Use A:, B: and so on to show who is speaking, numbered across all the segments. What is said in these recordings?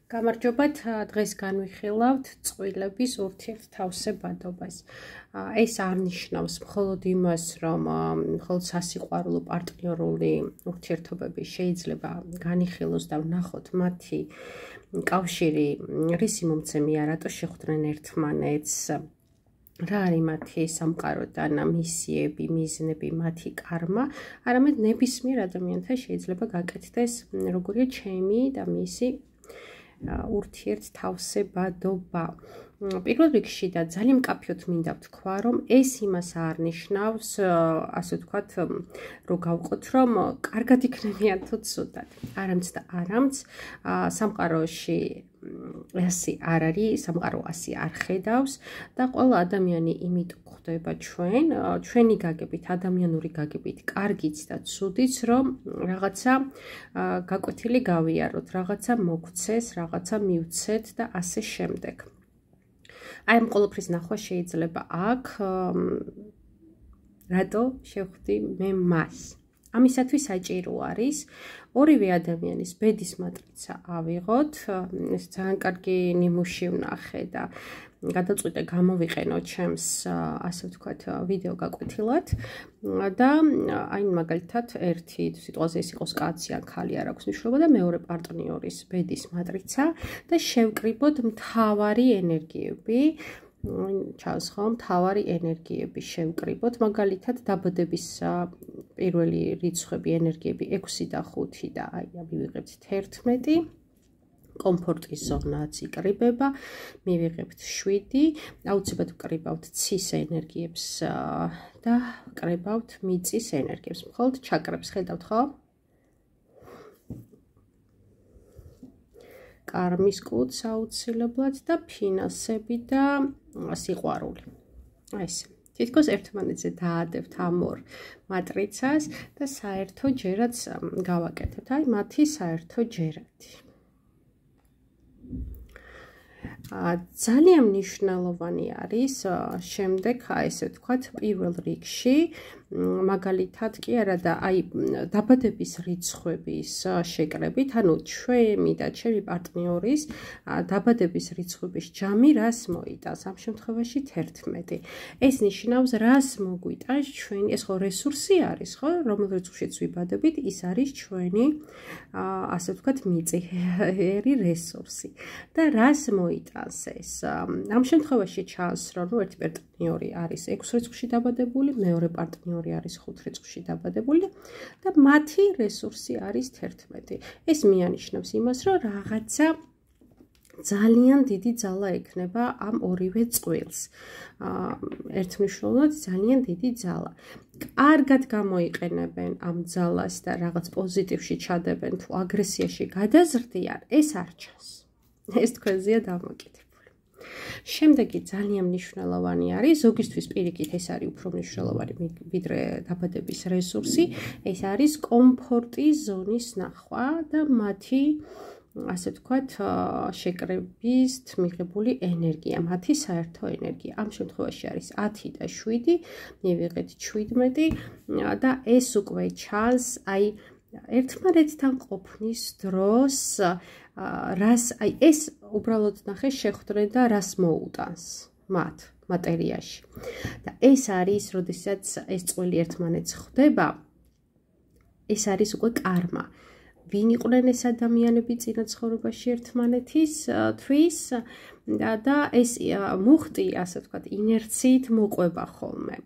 A: გამარჯობათ, დღეს განვიხილავთ წყვილების ურთიერთთავსებადობას. ეს არ ნიშნავს მხოლოდ იმას, რომ მხოლოდ სასიყვარულო პარტნიორული ურთიერთობები შეიძლება განიხილოს და ვნახოთ მათი კავშირი რისი მომცემია, რატო შეხვდნენ ერთმანეთს, რა არის მათი სამყარო და მისიები, მიზნები, მათი კარმა, არამედ ნებისმიერ ადამიანთან შეიძლება გაკეთდეს როგორია ჩემი და მისი ურთიერთთავსებადობა. პირველ რიგში და ძალიან მკაფიოდ მინდა ვთქვა, რომ ეს იმას არ ნიშნავს, ასე ვთქვათ, რომ გავყოთ, რომ კარგად იქნებიან თუ ცუდად. არამც და არამც სამყაროში ასე არ არის, სამყარო ასე არ ხედავს და ყველა ადამიანი იმიტომ გვხვდება ჩვენი გაგებით, ადამიანური გაგებით, კარგიც და ცუდიც, რომ რაღაცა გაკვეთილი გავიაროთ, რაღაცა მოგცეს, რაღაცა მივცეთ და ასე შემდეგ. აი ამ ყოველფრის ნახვა შეიძლება აქ, რატო შევხვდი მე მას. ამისათვის საჭირო არის ორივე ადამიანის ბედის მატრიცა ავიღოთ, ეს ძალიან კარგი ნიმუში ვნახე და გადაწყვიტე გამოვიყენო ჩემს, ასე ვთქვათ, ვიდეო გაკვეთილად და აი მაგალითად ერთი სიტყვაზე ეს იყოს კაცი ან ქალი არ აქვს მნიშვნელობა და მეორე პარტნიორის ბედის მატრიცა და შევკრიბოთ მთავარი ენერგიები, ჩანს ხო, მთავარი ენერგიები შევკრიბოთ, მაგალითად დაბადების პირველი რიცხვები ენერგიები 6 და 5 და აი მივიღებთ 11, კომფორტის ზონაც იკრიბება, მივიღებთ 7, აუცილებლად ვკრიბავთ ცის ენერგიებს და ვკრიბავთ მიწის ენერგიებს. მხოლოდ ჩაკრებს ხედავთ ხო? კარმის კუდს აუცილებლად და ფინანსები და სიყვარული. ეს თითქოს ერთმანეთზე დაადებთ ამ ორ მატრიცას და საერთო ჯერაც გავაკეთებთ. აი მათი საერთო ჯერადი. ძალიან მნიშვნელოვანი არის შემდეგ, ესე ვთქვათ, პირველ რიგში, მაგალითად კი არა და აი დაბადების რიცხვების შეკრებით, ანუ ჩვენი და ჩემი პარტნიორის დაბადების რიცხვების ჯამი რას მოიტანს? ამ შემთხვევაში 11. ეს ნიშნავს, რას მოგვიტანს ჩვენი, ეს ხო რესურსი არის, ხო, რომელ რიცხვშიც ვიბადებით, ის არის ჩვენი, ასე ვთქვათ, მიწიერი რესურსი. და რას მოიტანს ეს? ამ შემთხვევაში ჩანს, რომ ერთი პარტნიორი არის 6 რიცხვში დაბადებული, მეორე პარტნიორი არის 5 რიცხვში დაბადებული და მათი რესურსი არის 11. ეს მიანიშნავს იმას, რომ რაღაცა ძალიან დიდი ძალა ექნება ამ ორივე წყვილს. ერთმნიშვნელოვნად ძალიან დიდი ძალა. კარგად გამოიყენებენ ამ ძალას და რაღაც პოზიტივში ჩადებენ თუ აგრესიაში გადაზრდიან, ეს არ ჩანს. ეს თქვენზეა დამოკიდებული. შემდეგი ძალიან მნიშვნელოვანი არის, ზოგისთვის პირიქით ეს არის უფრო მნიშვნელოვანი ვიდრე დაბადების რესურსი, ეს არის კომფორტის ზონის ნახვა და მათი, ასე ვთქვათ, შეკრებისთ მიღებული ენერგია, მათი საერთო ენერგია. ამ შემთხვევაში არის 10 და 7, მივიღეთ 17 და ეს უკვე ჩანს, აი ერთმანეთთან ყოფნის დროს, რას, აი ეს უბრალოდ ნახე შეხვდნენ და რას მოუტანს მათ მატერიაში. და ეს არის, როდესაც ეს წყვილი ერთმანეთს ხვდება, ეს არის უკვე კარმა. ვინ იყვნენ ეს ადამიანები წინა ცხოვრებაში ერთმანეთისთვის და ეს მუხტი, ასე ვთქვათ, ინერციით მოყვება ხოლმე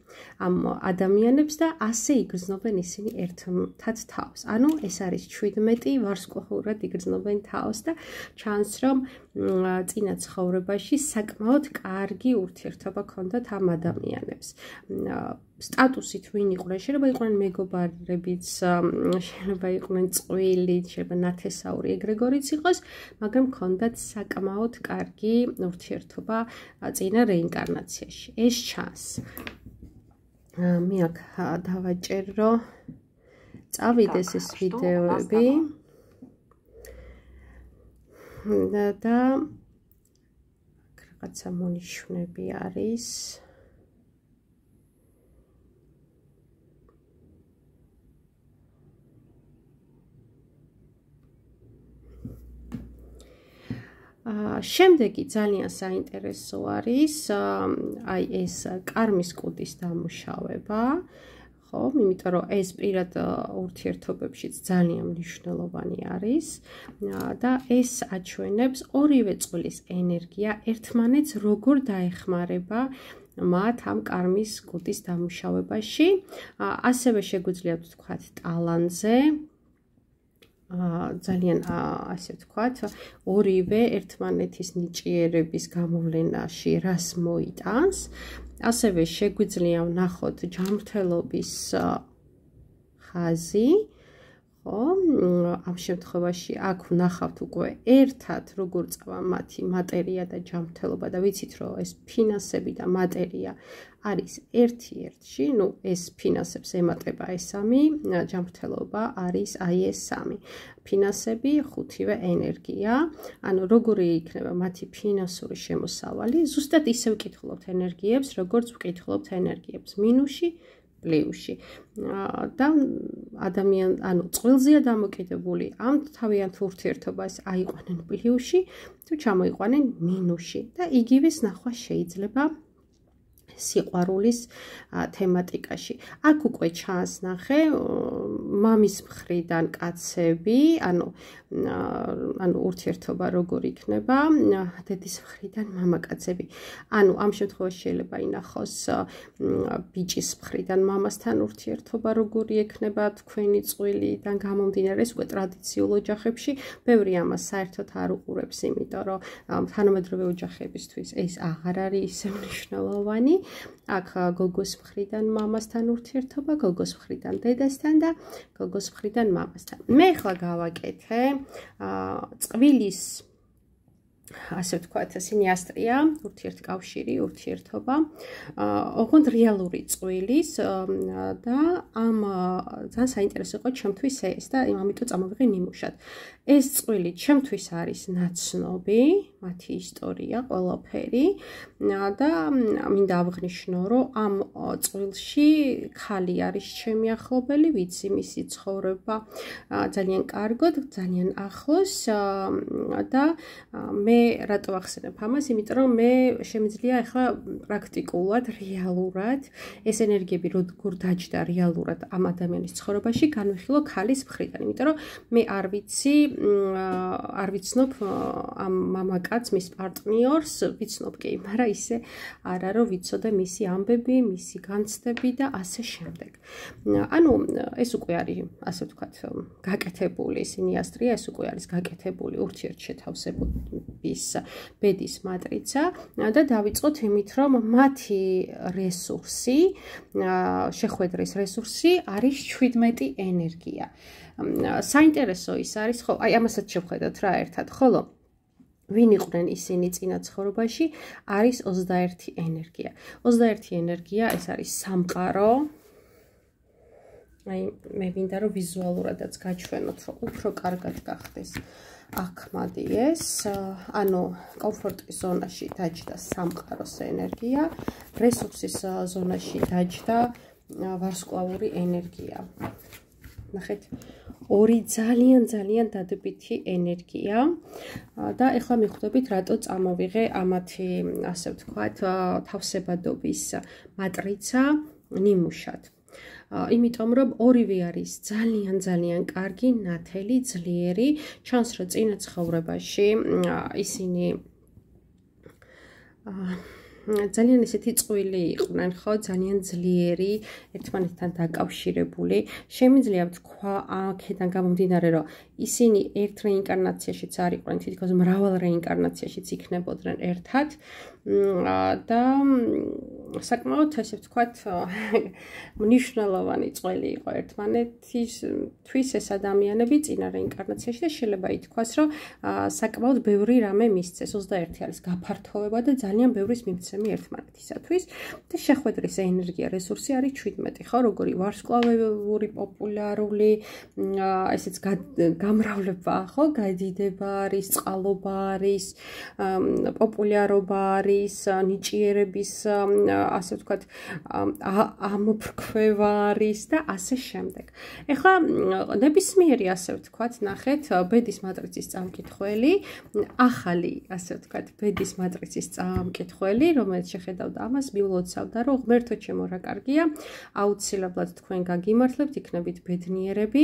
A: ამ ადამიანებს და ასე იგრძნობენ ისინი ერთად თავს. ანუ ეს არის 17 ვარსკვლავურად იგრძნობენ თავს და ჩანს, რომ წინა ცხოვრებაში საკმაოდ კარგი ურთიერთობა ჰქონდათ ამ ადამიანებს. სტატუსით ვინ იყვნენ? შეიძლება იყვნენ მეგობარებიც, შეიძლება იყვნენ წყვილიც, შეიძლება ნათესაური ეგრეგორიც იყოს, მაგრამ ჰქონდათ საკმაოდ კარგი ურთიერთობა წინა რეინკარნაციაში. ეს ჩანს. მე აქ დავაჭერო, წავიდეს ეს ვიდეოები და რაღაცა მონიშნები არის. შემდეგი ძალიან საინტერესო არის აი ეს კარმის კუდის დამუშავება, ხო, იმიტომ რომ ეს პირად ურთიერთობებშიც ძალიან მნიშვნელოვანი არის და ეს აჩვენებს ორივე წყვილის ენერგია ერთმანეთს როგორ დაეხმარება მათ ამ კარმის კუდის დამუშავებაში, ასევე შეგვიძლია ვთქვათ ტალანტზე, ძალიან ასე ვთქვათ, ორივე ერთმანეთის ნიჭიერების გამოვლენაში რას მოიტანს, ასევე შეგვიძლია ვნახოთ ჯანმრთელობის ხაზი, ხო, ამ შემთხვევაში აქ ვნახავთ უკვე ერთად როგორ წავა მათი მატერია და ჯანმრთელობა და ვიცით რომ ეს ფინანსები და მატერია არის ერთ-ერთში, ну ეს ფინანსებს ემატება ეს სამი, ჯანმრთელობა არის აი ეს სამი. ფინანსები, ხუთივე ენერგია, ანუ როგორი იქნება მათი ფინანსური შემოსავალი, ზუსტად ისევ ვკითხულობთ ენერგიებს, როგორც ვკითხულობთ ენერგიებს მინუსში, პლუსში. და ადამიან, ანუ წყვილზეა დამოკიდებული, ამ თავიანთ ურთიერთობას აიყვანენ პლუსში, თუ ჩამოიყვანენ მინუსში და იგივეს ნახვა შეიძლება სიყვარულის თემატიკაში. აქ უკვე ჩანს ნახე მამის მხრიდან კაცები, ანუ ურთიერთობა როგორ იქნება, დედის მხრიდან მამაკაცები. ანუ ამ შემთხვევაში შეიძლება ინახოს ბიჭის მხრიდან მამასთან ურთიერთობა როგორი ექნება თქვენი წყვილიდან გამომდინარე, ეს უკვე ტრადიციულ ოჯახებში ბევრი ამას საერთოდ არ უყურებს, იმიტომ რომ თანამედროვე ოჯახებისთვის ეს აღარ არის ისე მნიშვნელოვანი. აქ გოგოს მხრიდან მამასთან ურთიერთობა, გოგოს მხრიდან დედასთან და გოგოს მხრიდან მამასთან. მე ახლა გავაკეთე წყვილის ასე ვთქვათ, სინიასტრია, ურთიერთკავშირი, ურთიერთობა, ოღონდ რეალური წყვილის და ამ ძალიან საინტერესო იყო ჩემთვის ეს და ამიტომ წამოვიღე ნიმუშად. ეს წყვილი ჩემთვის არის ნაცნობი, მათი ისტორია, ყველაფერი და მინდა აღვნიშნო, რომ ამ წვილში ხალი არის ჩემი ახლობელი, ვიცი მისი ცხოვრება ძალიან კარგად, ძალიან ახლოს და მე რატო ახსენებ ამას, იმიტომ რომ მე შემიძლია ახლა პრაქტიკულად, რეალურად ეს ენერგიები როგორ დაჯდა რეალურად ამ ადამიანის ცხოვრებაში განვიხილო ქალის მხრიდან, იმიტომ რომ მე არ ვიცნობ ამ მამაკაც მის პარტნიორს, ვიცნობ კი, მაგრამ ისე არა რომ ვიცოდე მისი ამბები, მისი განცდები და ასე შემდეგ. ანუ ეს უკვე არის, ასე ვთქვათ, გაკეთებული სინიასტრია, ეს უკვე არის გაკეთებული ურთიერთშეთავსების ბედის მატრიცა და დავიწყოთ იმით, რომ მათი რესურსი, შეხვედრის რესურსი არის 17 ენერგია. საინტერესო ის არის, ხო, აი ამასაც შევხედოთ რა ერთად, ხოლო ვინ იყვნენ ისინი წინა ცხოვრებაში, არის 21 ენერგია. 21 ენერგია, ეს არის სამყარო. აი მე მინდა რომ ვიზუალურადაც გაჩვენოთ, რომ უფრო კარგად გახდეს. აქ მადიეს, ანუ კომფორტის ზონაში დაჯდა სამყაროს ენერგია, რესურსის ზონაში დაჯდა ვარსკვლავური ენერგია. ნახეთ, ორი ძალიან დადებითი ენერგია და ეხლა მიხვდებით, რატო წამოვიღე ამათი, ასე ვთქვათ, თავსებადობის მატრიცა ნიმუშად. იმიტომ რომ ორივე არის ძალიან კარგი, ნათელი, ძლიერი, ჩანს რომ წინა ცხოვრებაში ისინი ძალიან ესეთი წყვილი იყვნენ, ხო, ძალიან ძლიერი, ერთმანეთთან დაკავშირებული. შემიძლია ვთქვა აქედან გამომდინარე, რომ ისინი ერთ რეინკარნაციაშიც არ იყვნენ, თითქოს მრავალ რეინკარნაციაშიც იქნებოდნენ ერთად და საკმაოდ ასე ვთქვათ, მნიშვნელოვანი წყვილი იყო ერთმანეთისთვის ეს ადამიანები წინა რეინკარნაციაში და შეიძლება ითქვას, რომ საკმაოდ ბევრი რამე მისცეს. 21 არის გაფართოვება და ძალიან ბევრის მიმცემი ერთმანეთისათვის და შეხვედრის ენერგია რესურსი არის 17, ხო, როგორი ვარსკვლავური, პოპულარული, ესეც გამრავლება, ხო, გადიდება არის, წყალობა არის, პოპულარობა არის, ნიჭიერების, ასე ვთქვათ, ამოფრქვევა არის და ასე შემდეგ. ეხლა ნებისმიერი, ასე ვთქვათ, ნახეთ, ბედის მატრიცის წამკითხველი, ახალი, ასე ვთქვათ, ბედის მატრიცის წამკითხველი, რომელიც შეხედავდა ამას, მიულოცავდა, რომ ღმერთო ჩემო რა კარგია, აუცილებლად თქვენ გაგიმართლებთ, იქნებით ბედნიერები,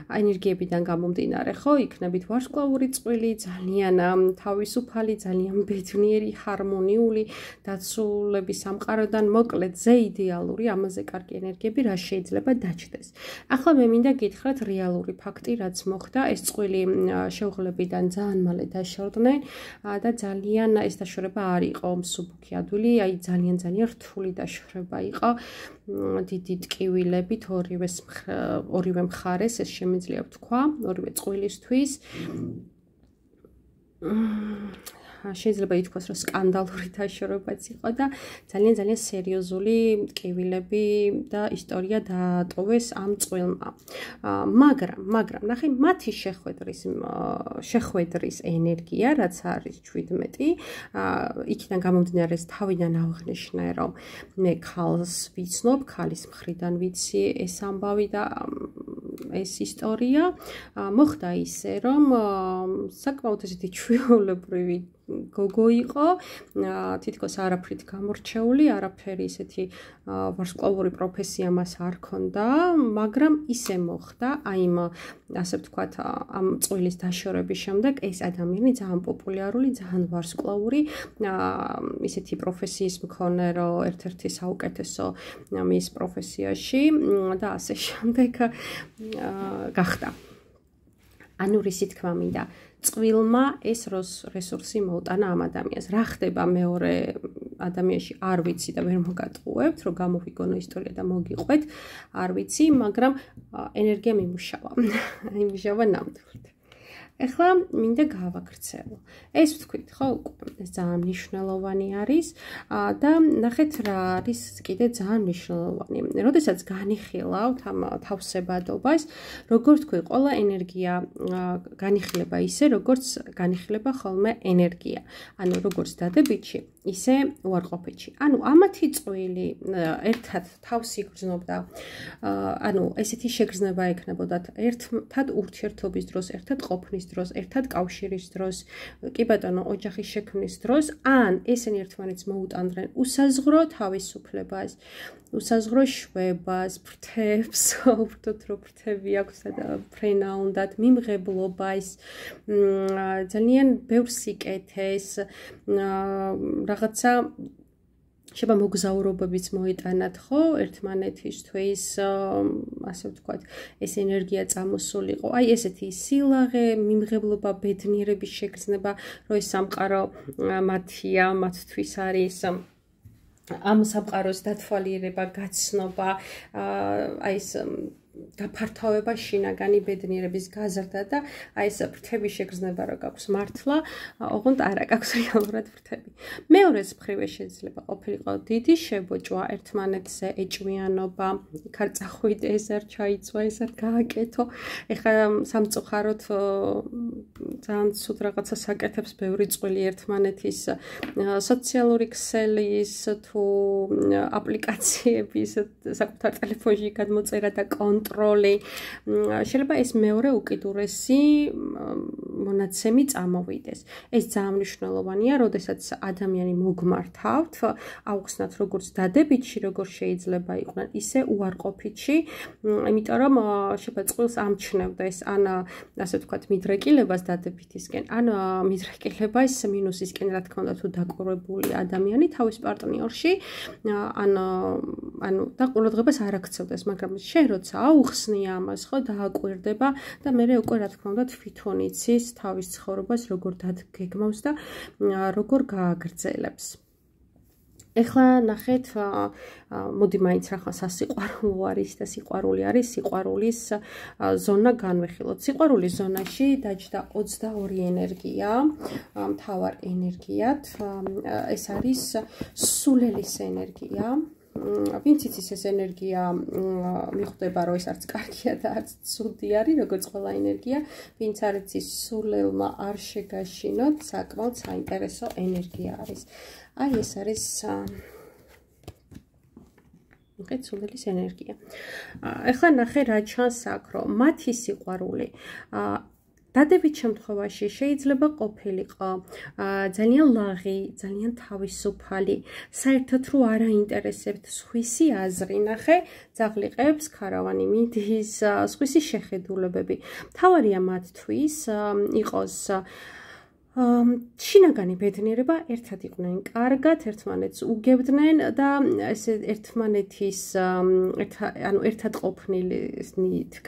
A: ენერგიებიდან გამომდინარე, ხო, იქნებით ვარსკვლავური წყვილი, ძალიან თავისუფალი, ძალიან ბედნიერი, ჰარმონიული, დაცულების სამყაროდან მოკლედ, ზე იდეალური, ამაზე კარგი ენერგიები რა შეიძლება დაჩნდეს. ახლა მე მინდა გითხრათ რეალური ფაქტი, რაც მოხდა, ეს წყვილი შეუღლებიდან ძალიან მალე დაშორდნენ და ძალიან ეს დაშორება არ იყო მსუბუქი ადვილი, აი ძალიან რთული დაშორება იყო. დიდი ტკივილებით ორივე მხარეს ეს შემიძლია ვთქვა, ორივე წყვილისთვის. შეიძლება ითქვას, რომ სკანდალური დაშორებაც იყო და ძალიან სერიოზული ტკივილები და ისტორია დაატოვეს ამ წყვილმა. მაგრამ ნახე, მათი შეხვედრის ენერგია, რაც არის 17, იქიდან გამომდინარე თავიდან აღნიშნე, რომ მე ქალს ვიცნობ, ქალის მხრიდან ვიცი ეს ამბავი და ეს ისტორია მოხდა ისე, რომ საკმაოდ ესეთი ჩვეულებრივი გოგო იყო, თითქოს არაფრით გამორჩეული, არაფერი ისეთი ვარსკვლავური პროფესია მას არ ჰქონდა, მაგრამ ისე მოხდა, აი ასე ვთქვათ, ამ წვილის დაშორების შემდეგ ეს ადამიანი ძალიან პოპულარული, ძალიან ვარსკვლავური, ისეთი პროფესიის მქონე, რომ ერთ-ერთი საუკეთესო მის პროფესიაში და ასე შემდეგ გახდა. ანუ რისი თქმა მინდა, წყვილმა ეს რესურსი მოუტანა ამ ადამიანს. რა ხდება მეორე ადამიანში არ ვიცი და ვერ მოგატყუებთ, რომ გამოვიგონო ისტორია და მოგიყვეთ, არ ვიცი, მაგრამ ენერგია მიმუშავა ნამდვილად. ეხლა მინდა გავაგრძელო. ეს ვთქვით, ხო, ეს ძალიან მნიშვნელოვანი არის და ნახეთ რა არის კიდე ძალიან მნიშვნელოვანი. როდესაც განიხილავთ ამ თავსებადობას, როგორ თქვი, ყველა ენერგია განიხილება ისე, როგორც განიხილება ხოლმე ენერგია. ანუ როგორც დადებითში, ისე უარყოფითში. ანუ ამათი წვილი ერთად თავს იგრძნობდა, ანუ ესეთი შეგრძნება ექნებოდათ ერთად ურთიერთობის დროს, ერთად ყოფნის დროს, ერთად კავშირის დროს, კი ბატონო, ოჯახის შექმნის დროს, ან ესენი ერთმანეთს მოუტანდნენ უსაზღრო თავისუფლებას, უსაზღრო შვებას, ფრთებს, ვთქვათ, რომ ფრთები აქვს და ფრენა უნდათ, მიმღებლობას, ძალიან ბევრ სიკეთეს, რაღაცა შეიძლება მოგზაურობებიც მოიტანათ, ხო, ერთმანეთისთვის, ასე ვთქვათ, ეს ენერგია წამოსულიყო. აი ესეთი სილაღე, მიმღებლობა, ბედნიერების შეგრძნება, რომ ეს სამყარო მათია, მათთვის არის ამ სამყაროს დათვალიერება, გაცნობა, აი ეს გაფართოვება, შინაგანი ბედნიერების გაზრდა და აი ეს ფრთების შეგრძნება რა გაქვს მართლა, ოღონდ არა გაქვს რეალურად ფრთები. მეორეს მხრივ შეიძლება ყოფილიყო დიდი შებოჭვა, ერთმანეთზე ეჭვიანობა, იქ არ წახვიდე, ეს არ ჩაიცვა, ეს არ გააკეთო. ეხლა სამწუხაროდ ძალიან ცუდ რაღაცა საკეთებს ბევრი წყვილი ერთმანეთის სოციალური ქსელის თუ აპლიკაციების საკუთარ ტელეფონში გადმოწერა და კონტროლი. შეიძლება ეს მეორე უკიდურესი მონაცემი წამოვიდეს. ეს ძალიან მნიშვნელოვანია, როდესაც ადამიანი მოგმართავთ, აუხსნათ როგორც დადებითში, როგორც შეიძლება იყვნენ, ისე უარყოფითში, იმიტომ რომ შეიძლება წყვილს ამჩნევდეს ან ასე ვთქვათ მიდრეკილებას დადებითისკენ, ან მიდრეკილებას მინუსისკენ, რა თქმა უნდა, თუ დაკვირვებული ადამიანი თავის პარტნიორში, ანუ და ყურადღებას არ აქცევდეს, მაგრამ შენ როცა აუხსნი ამას, ხო, დააკვირდება და მე უკვე რა თქმა უნდა თვითონ იცის თავის ცხოვრებას როგორ დაგეგმავს და როგორ გააგრძელებს. ეხლა ნახეთ, მოდი მაინც ახლა სასიყვარულო არის და სიყვარული არის, სიყვარულის ზონა განვიხილოთ. სიყვარულის ზონაში დაჯდა 22 ენერგია, მთავარ ენერგიად. ეს არის სულელის ენერგია. ვინც იცის ეს ენერგია მიხვდება რომ ეს არც კარგია და არც ცუდი არის როგორც ყველა ენერგია ვინც არ იცის სულელმა არ შეგაშინოთ საკმაოდ საინტერესო ენერგია არის აი ეს არის სულელის ენერგია ეხლა ნახე რა ჩანს აქ რომ მათი სიყვარული დადებით შემთხვევაში შეიძლება ყოფილიყო ძალიან ლაღი, ძალიან თავისუფალი, საერთოდ რო არ აინტერესებთ სხვისი აზრი, ნახე, ძაღლიყებს, ქარავანი მიდის, სხვისი შეხედულებები. თავარია მათთვის იყოს შინაგანი ბედნიერება ერთად იყვნენ კარგად, ერთმანეთს უგებდნენ და ესე ერთმანეთის ანუ ერთად ყოფნილი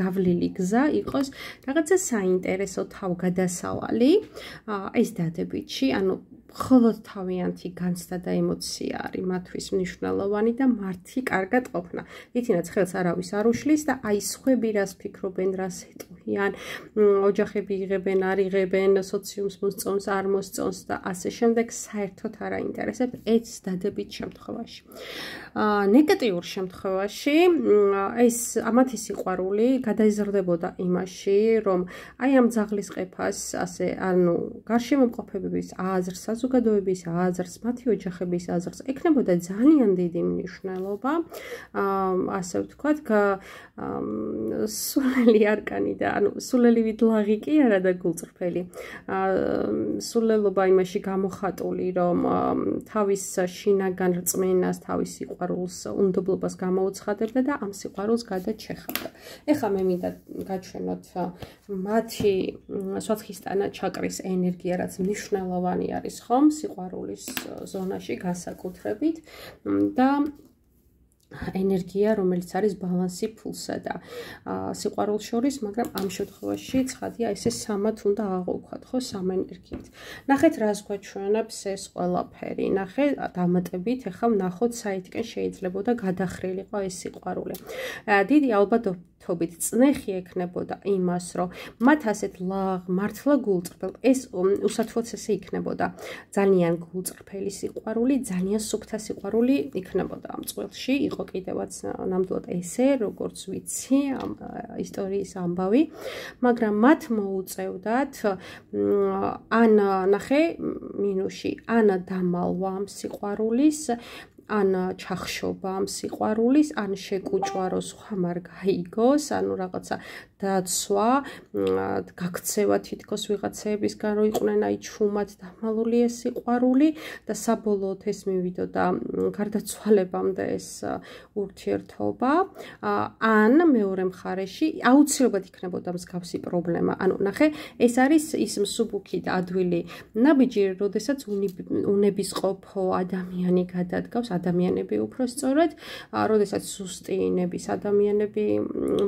A: გავლილი გზა იყოს რაღაცა საინტერესო თავგადასავალი ეს დადებითში, ანუ მხოლოდ თავიანთი განცდა და ემოცია არის მათთვის მნიშვნელოვანი და მართი კარგად ყოფნა. ითინაც ხელს არავის არ უშლის და აი სხვები რას ფიქრობენ, რას ეტყვიან, ოჯახები იღებენ, არ იღებენ, სოციუმს მოსწონს, არ მოსწონს და ასე შემდეგ საერთოდ არ აინტერესებს ეს დადებით შემთხვევაში. ნეგატიურ შემთხვევაში ეს ამათი სიყვარული გადაიზრდებოდა იმაში, რომ აი ამ ძაღლის ყეფას ასე ანუ გარშემომყოფების აზრს საზოგადოების აზრს, მათი ოჯახების აზრს ექნებოდა ძალიან დიდი მნიშვნელობა, ასე ვთქვათ, სულელი არკანი და ანუ სულელი ვიდლაღი კი არა და გულწრფელი. სულელობა იმაში გამოხატული, რომ თავის შინაგან რწმენას, თავის სიყვარულს, უნდობლობას გამოუცხადებდა და ამ სიყვარულს გადაჩეხავდა. ეხლა მე მინდა გაჩვენოთ მათი სვათხისტანა ჩაკრის ენერგია, რაც მნიშვნელოვანი არის ხომ სიყვარულის ზონაში განსაკუთრებით და ენერგია, რომელიც არის ბალანსი ფულსა და სიყვარულს შორის, მაგრამ ამ შემთხვევაში ცხადია ესე სამად უნდა აღვქვათ, ხო, სამ ენერგიით. ნახეთ რას გვაჩვენებს ეს ყველაფერი. ნახე დამატებით, ახლა ვნახოთ საითკენ შეიძლებოდა გადახრილიყო ეს სიყვარული. დიდი ალბათობით წნეხი ექნებოდა იმას, რომ მათ ასეთ ლაღ, მართლა გულწრფელ, ეს უსათვოც ესე იქნებოდა. ძალიან გულწრფელი სიყვარული, ძალიან სუფთა სიყვარული იქნებოდა ამ წყვილში. იყო კიდევაც ნამდვილად ესე, როგორც ვიცი, ამ ისტორიის ამბავი, მაგრამ მათ მოუწევდათ ან ნახე მინუსში, ან დამალვა ამ სიყვარულის, ან ჩახშობა ამ სიყვარულის, ან შეკუჭვა, რომ სხვამ არ გაიგოს, ანუ რაღაცა დაცვა, გაქცევა თითქოს ვიღაცეებისგან, რომ იყვნენ აი ჩუმად დამალული ეს სიყვარული და საბოლოოდ ეს მივიდოდა გარდაცვალებამდე ეს ურთიერთობა, ან მეორე მხარეში აუცილებლად იქნებოდა მსგავსი პრობლემა. ანუ ნახე, ეს არის ის მსუბუქი და ადვილი ნაბიჯი, როდესაც უნებისყოფო ადამიანი გადადგავს, ადამიანები უფრო სწორად, როდესაც ზუსტი ნების ადამიანები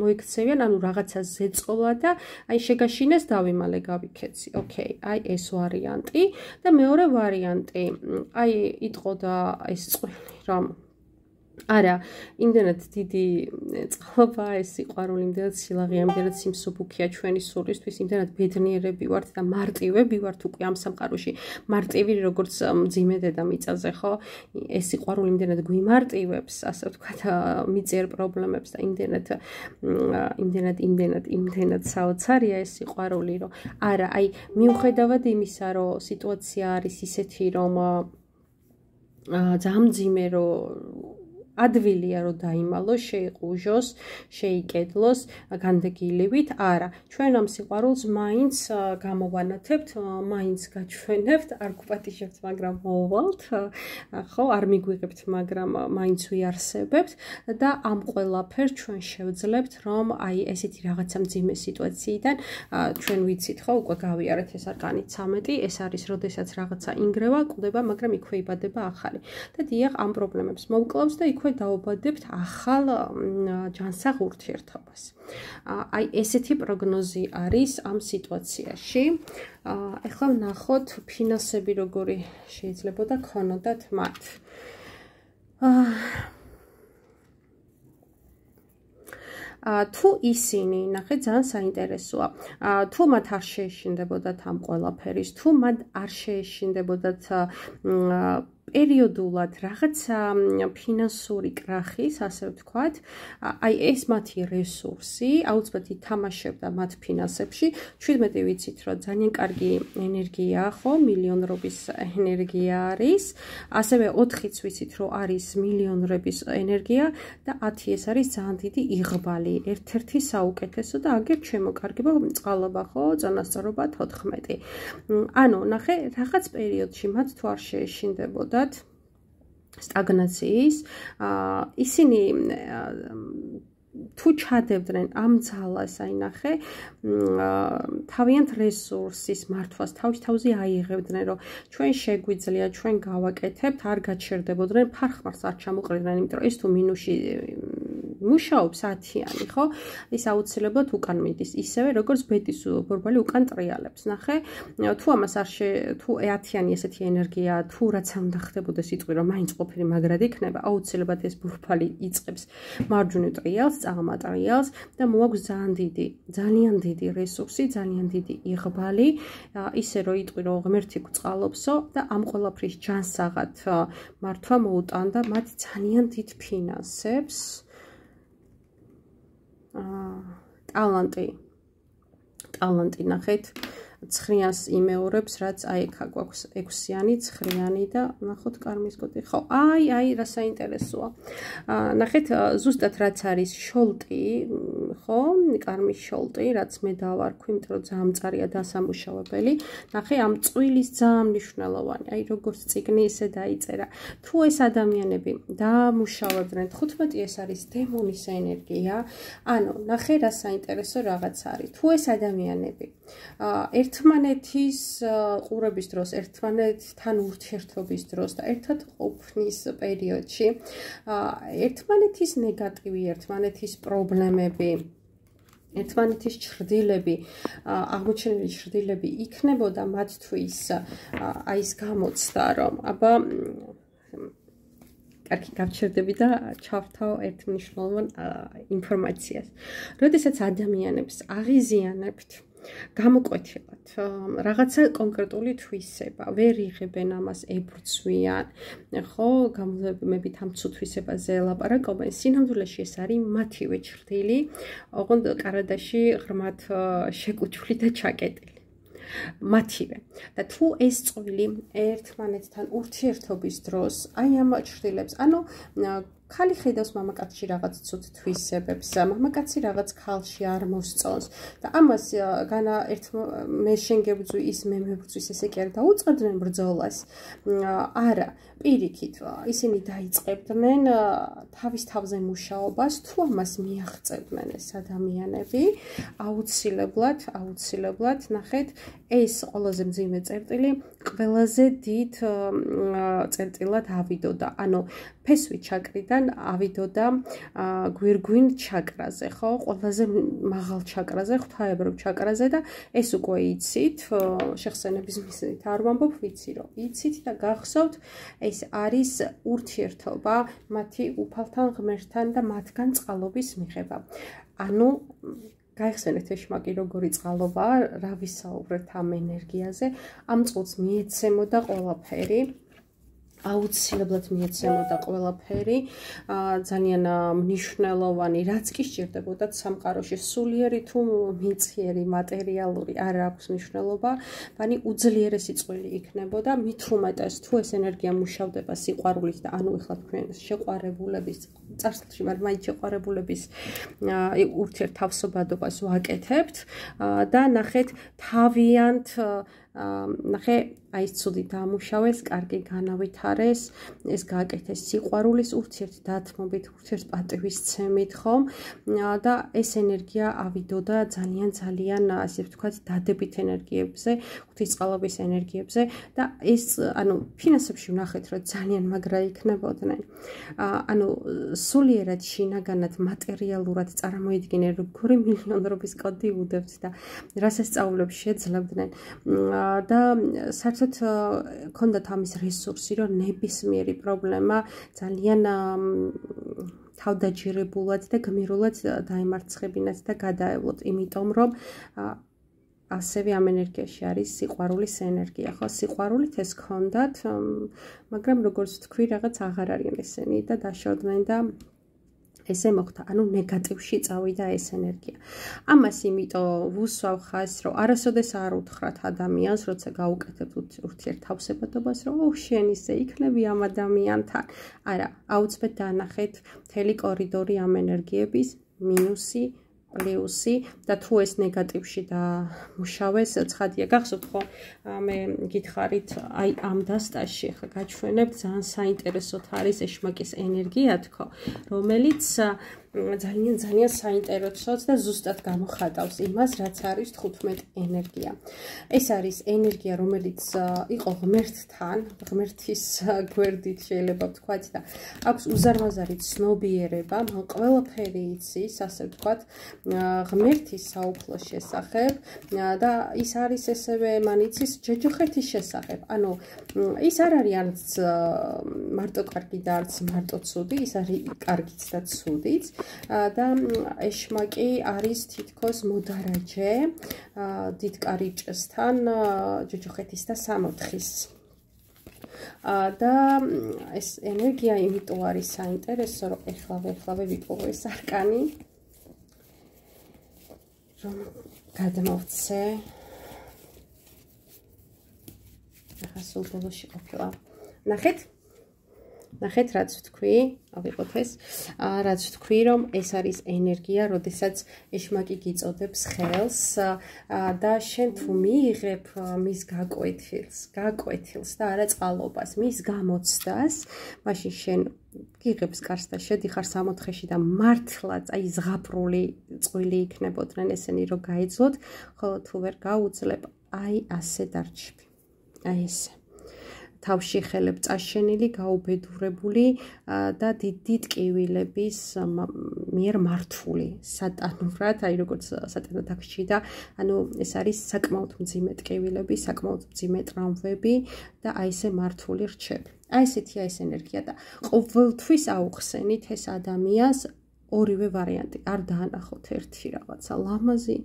A: მოიქცევიან, ანუ რაღაცა ზეწოლა და აი შეგაშინეს დავიმალე გავიქეცი. ოკეი, აი ეს ვარიანტი და მეორე ვარიანტი, აი იტყოდა ეს წყვილი, რომ არა, იმდენად დიდი წყალობა ეს სიყვარული, იმდენად სილაღია, იმდენად სიმსუბუქია ჩვენი სულისთვის, იმდენად ბედნიერები ვართ და მარტივები ვართ უკვე ამ სამყაროში. მარტივი როგორც მძიმე დედამიწაზე, ხო? ეს სიყვარული იმდენად გვიმარტივებს, ასე ვთქვათ, მიწიერ პრობლემებს და იმდენად საოცარია ეს სიყვარული, რომ არა, აი მიუხედავად იმისა, რომ სიტუაცია არის ისეთი, რომ ძალიან მძიმე, რომ ადვილია რომ დაიმალოს, შეიყუჟოს, შეიკედლოს განდეგილივით, არა, ჩვენ ამ სიყვარულს მაინც გამოვანათებთ, მაინც გაჩვენებთ, არ გვპატიჟებთ, მაგრამ მოვალთ, ხო, არ მიგვიღებთ, მაგრამ მაინც ვიარსებებთ და ამ ყველაფერს ჩვენ შევძლებთ, რომ აი ესეთი რაღაცა მძიმე სიტუაციიდან ჩვენ ვიცით, ხო, უკვე გავიარეთ ეს არკანი 13, ეს არის, როდესაც რაღაცა ინგრევა, კვდება, მაგრამ იქვე იბადება ახალი. და დიახ, ამ პრობლემებს მოვკლავს და იქვე დაობადებთ ახალ ჯანსაღ ურთიერთობას. აი ესეთი პროგნოზი არის ამ სიტუაციაში. ეხლა ვნახოთ ფინანსები როგორი შეიძლებოდა ქონოდათ მათ. თუ ისინი, ნახე, ძალიან საინტერესოა. თუ მათ არ შეეშინდებოდათ ამ ყველაფერის, თუ მათ არ შეეშინდებოდათ პერიოდულად რაღაცა ფინანსური კრახის, ასე ვთქვათ, აი ეს მათი რესურსი აუცილებლად ითამაშებდა მათ ფინანსებში. 17 ვიცით, რომ ძალიან კარგი ენერგია, ხო, მილიონრობის ენერგია არის. ასევე 4-იც ვიცით, რომ არის მილიონრების ენერგია და 10 ეს არის ძალიან დიდი იღბალი, ერთ-ერთი საუკეთესო და აგერ შემოკარგება წყალობა, ხო, წონასწორობა 14. ანუ ნახე, რაღაც პერიოდში მათ თუ არ შეეშინდებოდათ სტაგნაციის, ისინი თუ ჩადებდნენ ამ ძალას, აი ნახე, თავიანთ რესურსის მართვას თავის-თავზე აიღებდნენ, რომ ჩვენ შეგვიძლია, ჩვენ გავაკეთებთ, არ გაჩერდებოდნენ, ფარხმარს არ ჩამოყრიდნენ, იმიტომ რომ ეს თუ მინუსში მუშაობს 10-იანი, ხო? ის აუცილებლად უკან მიდის, ისევე როგორც ბეტის ბორბალი უკან ტრიალებს. ნახე, თუ ამას არ თუ 10-იანი ესეთი ენერგია, თუ რაც უნდა ხდებოდეს იწვი, რომ მაინც ყოფილი მაგრად იქნება, აუცილებლად ეს ბორბალი იწყებს მარჯვნივ ტრიალს, წაღმა ტრიალს და მოაქვს ძალიან დიდი რესურსი, ძალიან დიდი იღბალი, ისე რომ იტყვი, რომ ღმერთი გწყალობსო და ამ ყველაფრის ჯანსაღად მართვა მოუტანდა მათ ძალიან დიდ ფინანსებს. ტალანტი ნახეთ 9-ს იმეორებს, რაც აი აქ გვაქვს 6-იანი, 9-იანი და ნახოთ კარმის კოდი. ხო, აი რა საინტერესოა. ნახეთ ზუსტად რაც არის შოლტი, ხო, კარმის შოლტი, რაც მე დავარქვი, იმიტომ რომ ძალიან მწარია დასამუშავებელი. ნახე ამ წვილის ძალიან მნიშვნელოვანი. აი როგორც წიგნი ისე დაიწერა. თუ ეს ადამიანები დამუშავებდნენ 15 ეს არის დემონის ენერგია. ანუ ნახე რა საინტერესო რაღაც არის. თუ ეს ადამიანები ერთმანეთის ყურების დროს, ერთმანეთთან ურთიერთობის დროს და ერთად ყოფნის პერიოდში ერთმანეთის ნეგატივი, ერთმანეთის პრობლემები, ერთმანეთის ჩრდილები, აღმოჩენილი ჩრდილები იქნებოდა მათთვის აი ეს გამოცდა, რომ აბა კარგი გავჩერდები და ჩავთავ ერთ მნიშვნელოვან ინფორმაციას. როდესაც ადამიანებს აღიზიანებთ გამოკვეთილად რაღაცა კონკრეტული თვისება, ვერ იღებენ ამას, ებრძვიან, ხო, გამოლებებით ამ თვისებაზე ელაპარაკობენ, სინამდვილეში ეს არის მათივე ჩრდილი, ოღონდ კარადაში ღრმად შეკუჩული და ჩაკეტილი. მათივე. და თუ ეს წვილი ერთმანეთთან ურთიერთობის დროს, აი ამ ჩრდილებს, ანუ ხალი ხედავს მამაკაცში რაღაც ცუდ თვისებებს, მამაკაცი რაღაც ქალში არ მოსწონს და ამას განა ერთ მე შენ გებძვი ის მე მებძვის ესე კი არ დაუწყებდნენ ბრძოლას. არა, პირიქით ისინი დაიწყებდნენ თავის თავზე მუშაობას, თუ ამას მიაღწევდნენ ეს ადამიანები, აუცილებლად ნახეთ, ეს ყველაზე მძიმე წერტილი ყველაზე დიდ წერტილად ავიდოდა. ანუ ფესვი ჩაკრიდან ავიდოდა გვირგვინ ჩაკრაზე, ხო? ყველაზე მაღალ ჩაკრაზე, ღვთაებრივ ჩაკრაზე და ეს უკვე იცით, შეხსენების მიზნით არ ვამბობ, ვიცი რომ იცით და გახსოვთ, ეს არის ურთიერთობა მათი უფალთან ღმერთთან და მათგან წყალობის მიღება. ანუ გაიხსენეთ ეშმაკი როგორი წყალობაა, რა ვისაუბრეთ ამ ენერგიაზე, ამ წყალს მიეცემოდა ყველაფერი. აუცილებლად მიეცემოდა ყველაფერი, ძალიან მნიშვნელოვანი, რაც კი სჭირდებოდათ სამყაროში, სულიერი თუ მიწიერი, მატერიალური, არ აქვს მნიშვნელობა, ბანი უძლიერესი წვილი იქნებოდა, მით უმეტეს თუ ეს ენერგია მუშავდება სიყვარულით და ანუ ეხლა თქვენ შეყვარებულების წარსულში, მაგრამ მაინც შეყვარებულების ურთიერთთავსობადობას ვაკეთებთ და ნახეთ თავიანთ ნახე აი ეს ცუდი დამუშავეს, კარგი განავითარეს, ეს გააკეთეს სიყვარულის ურთიერთდათმობით, ურთიერთპატივისცემით, ხომ? და ეს ენერგია ავიდოდა ძალიან ასე ვთქვათ, დადებით ენერგიებზე, ღვთისწყალობის ენერგიებზე და ეს ანუ ფინანსებში ვნახეთ, რომ ძალიან მაგრა იქნებოდნენ. ანუ სულიერად შინაგანად მატერიალურად წარმოიდგინე, როგორი მილიონრობის კოდი უდევთ და რასასწაულებს შეძლებდნენ. და საერთოდ ქონდათ ამის რესურსი, რომ ნებისმიერი პრობლემა ძალიან თავდაჯერებულად და გმირულად დაემარცხებინათ და გადაევლოთ, იმიტომ რომ ასევე ამ ენერგიაში არის სიყვარულის ენერგია, ხო? სიყვარულით ეს გქონდათ, მაგრამ როგორც თქვი, რაღაც აღარ არიან ესენი და დაშორდნენ და ესე მოხდა, ანუ ნეგატივში წავიდა ეს ენერგია. ამას იმიტომ ვუსვავ ხაზს, რომ არასოდეს არ უთხრათ ადამიანს, როცა გაუკეთებთ ურთიერთთავსებადობას, რომ შენ ისე იქნები ამ ადამიანთან. არა, აუცილებლად დაანახეთ მთელი კორიდორი ამ ენერგიების, მინუსი, პლუსი და თუ ეს ნეგატივში დამუშავეს, ცხადია, გახსოვთ ხო, მე გითხარით, აი ამ დასტაში ხა გაჩვენებთ ძალიან საინტერესოთ არის ეშმაკის ენერგია თქო, რომელიც ძალიან საინტერესოც და ზუსტად გამოხატავს იმას, რაც არის 15 ენერგია. ეს არის ენერგია, რომელიც იყო ღმერთთან, ღმერთის გვერდით შეიძლება ვთქვათ და აქვს უზარმაზარი ცნობიერება, მან ყველაფერი იცის, ასე ვთქვათ, ღმერთის საუფლოს შესახებ და ის არის ესევე მან იცის ჯოჯოხეთის შესახებ. ანუ ის არ არის არც მარტო კარგი და არც მარტო ცუდი, ის არის კარგიც და ცუდიც. და ეშმაკი არის თითქოს მოდარაჯე დიდ კარიჭესთან ჯოჯოხეთის და სამოთხის. და ეს ენერგია იმიტომ არის საინტერესო, რომ ეხლავე ვიპოვე ეს არკანი, რომ გადმოვცე. ახლა სულ ბოლოში ყოფილა. ნახეთ, რაც ვთქვი, ავიღოთ ეს, რაც ვთქვი, რომ ეს არის ენერგია, როდესაც ეშმაკი გიწოდებს ხელს და შენ თუ მიიღებ მის გაკვეთილს და არა წყალობას, მის გამოცდას, მაშინ შენ გიღებს კარს და შედიხარ სამოთხეში და მართლაც აი ზღაპრული წვილი იქნებოდნენ ესენი, რომ გაიძლოთ, ხოლო თუ ვერ გაუძლებ, აი ასე დარჩები. აი ესე. თავში ხელებ წაშენილი, გაუბედურებული და დიდ ტკივილების მიერ მართული სატანურად, აი როგორც სატანად აქში და ანუ ეს არის საკმაოდ მძიმე ტკივილები, საკმაოდ მძიმე ტრამვები და აი ესე მართული რჩები. აი ესეთია ეს ენერგია და ყოველთვის აუხსენით ეს ადამიანს ორივე ვარიანტი. არ დაანახოთ ერთი რაღაცა ლამაზი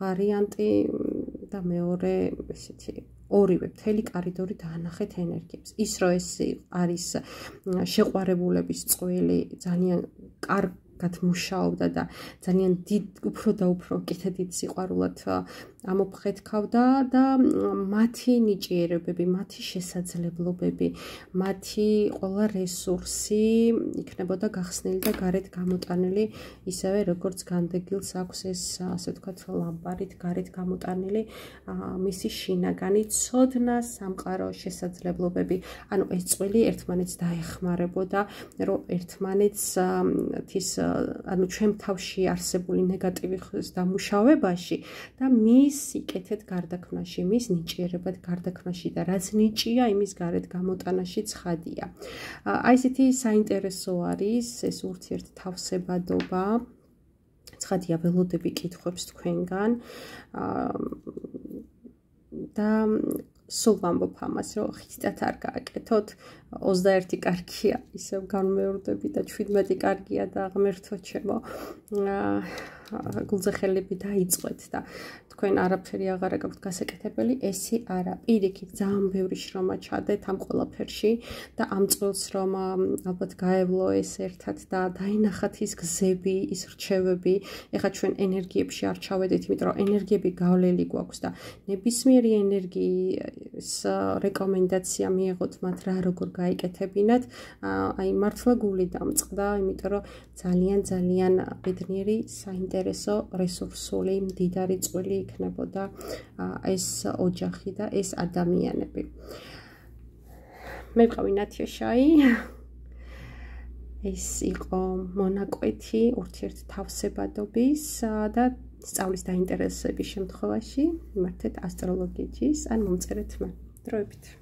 A: ვარიანტი და მეორე ესეთი ორივე მთელი კორიდორი დაანახეთ ენერგიებს. ის რომ ეს არის შეყვარებულების წვილი, ძალიან კარგად მუშაობდა და ძალიან უფრო და უფრო კიდევ დიდ სიყვარულად ამოფხეთქავდა და მათი ნიჭიერებები, მათი შესაძლებლობები, მათი ყველა რესურსი იქნებოდა გახსნილი და გარეთ გამოტანილი, ისევე როგორც განდეგილს აქვს ეს, ასე ვთქვათ, ლამპარით გარეთ გამოტანილი მისი შინაგანი ცოდნა, სამყარო, შესაძლებლობები. ანუ ეს წვილი ერთმანეთს დაეხმარებოდა, რომ ერთმანეთს ანუ ჩვენ თავში არსებული ნეგატივის დამუშავებაში და მის სიკეთეთ გარდაქმნაში, მის ნიჭიერებად გარდაქმნაში და რაც ნიჭია, იმის გარეთ გამოტანაში ცხადია. აი ესეთი საინტერესო არის ეს ურთიერთთავსებადობა. ცხადია, ველოდები კითხვებს თქვენგან და სულ ვამბობ ამას, რომ ხისტად არ გააკეთოთ. 21 კარგია, ისევ განმეორდები და 17 კარგია და ღმერთო ჩემო. გულზე ხელები დაიწყეთ და თქვენ არაფერი აღარ გაქვთ გასაკეთებელი, ესი არა. პირიქით ძალიან ბევრი შრომა ჩადეთ ამ ყველაფერში და ამ წელს რომ ალბათ გაევლო ეს ერთად და დაინახათ ის გზები, ის რჩევები. ეხლა ჩვენ ენერგიებში არ ჩავედით, იმიტომ რომ ენერგიები გავლილი გვაქვს და ნებისმიერი ენერგიის რეკომენდაცია მიიღოთ მათ რა როგორ გაიკეთებინათ. აი მართლა გული დამწყდა, იმიტომ რომ ძალიან ბედნიერი, საინტერესო, რესურსული, მდიდარი წვილი იქნებოდა ეს ოჯახი და ეს ადამიანები. მე ვიყავი ნათია შაი. ეს იყო მონაკვეთი ურთიერთთავსებადობის და სწავლის დაინტერესების შემთხვევაში მართეთ ასტროლოგიის ან მომწერეთ მე. დროებით.